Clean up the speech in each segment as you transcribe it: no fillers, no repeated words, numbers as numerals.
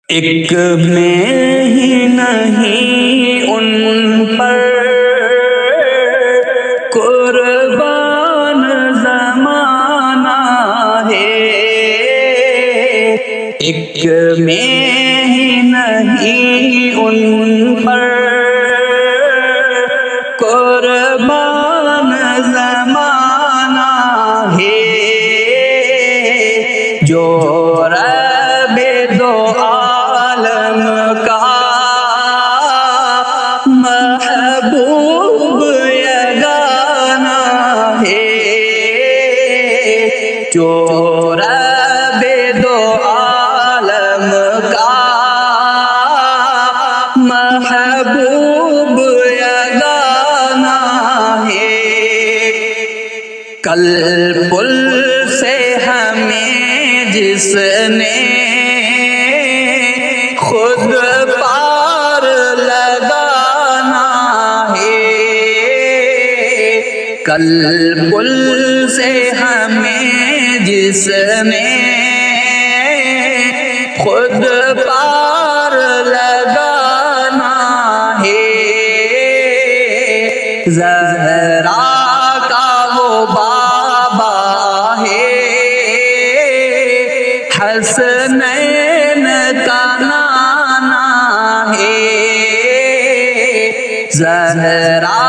ایک میں ہی نہیں ان پر قربان زمانہ ہے، ایک میں ہی نہیں ان پر قربان زمانہ ہے، جو رب دو عالم کا محبوب یگانہ ہے، جو رب دو عالم کا محبوب یگانہ ہے۔ کل پل سے ہمیں جس نے خود پار لگانا ہے، کل پل سے ہمیں جس نے خود پار لگانا ہے، زہرا کا وہ بابا ہے، حسنین کا نانا ہے، زہرا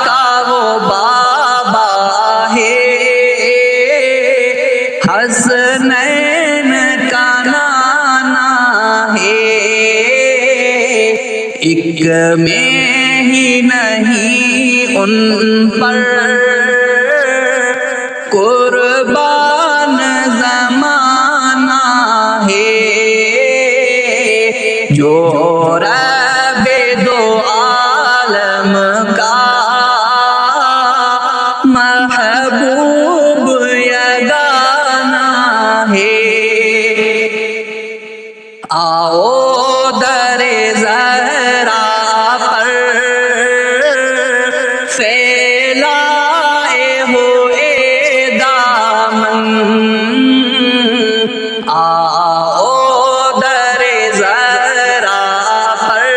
کا وہ بابا ہے، حسنین کا نانا ہے، ایک میں ہی نہیں ان پر قربان زمانہ ہے، جو رب دو عالم کا محبوب یگانہ ہے۔ آؤ در زہرا پر پھیلائے ہوئے دامن، آؤ در زہرا پر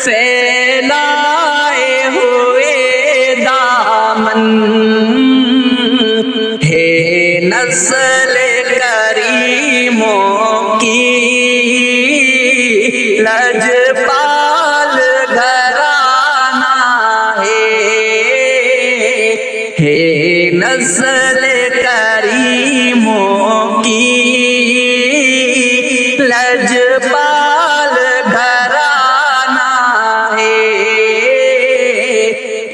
پھیلائے ہوئے دامن، ہے نسل کریموں کی لجپال گھرانہ ہے نسل کریموں کی لجپال گھرانہ ہے،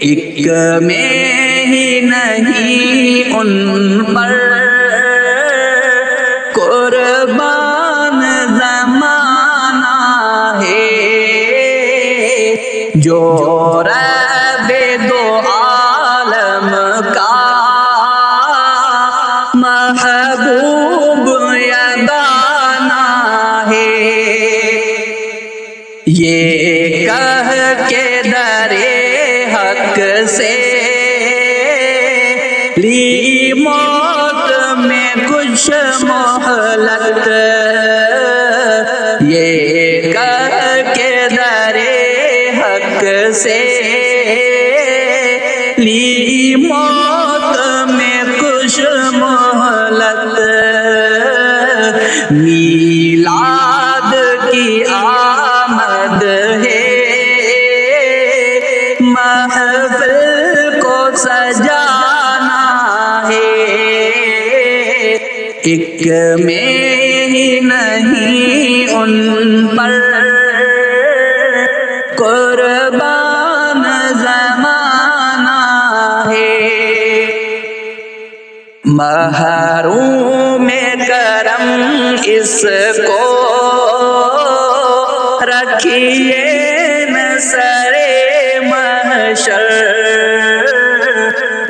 ایک میں ہی نہیں ان پر قربان زمانہ ہے، جو رب دو عالم کا محبوب یگانہ ہے۔ یہ کہہ کے در حق سے لی موت میں کچھ مہلت، یہ کہہ کے در حق سے لی موت میں کچھ مہلت، میلاد کی آمد ہے، محفل کو سجانا ہے، ایک میں ہی نہیں ان پر قربان زمانہ ہے، محروم کرم اس کو رکھیے نہ سرے محشر،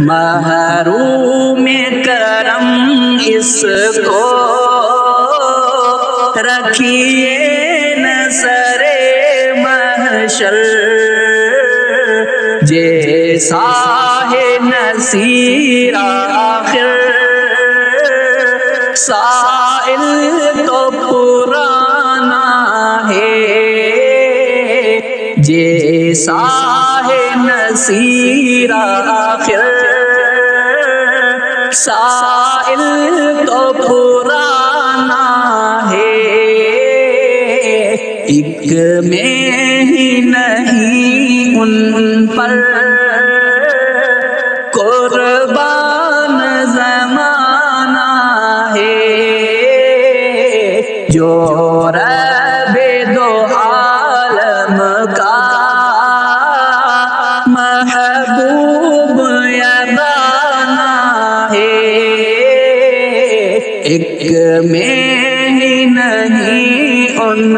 محروم کرم اس کو رکھیے نہ سرے محشر، جیسا ہے نصیر آخر سائل تو جیسا ہے نصیر آخر سائل تو پرانا ہے، ایک میں ہی نہیں ان پر قربان زمانہ ہے، جو رب دو عالم کا محبوب یگانہ ہے، ایک میں ہی نہیں ان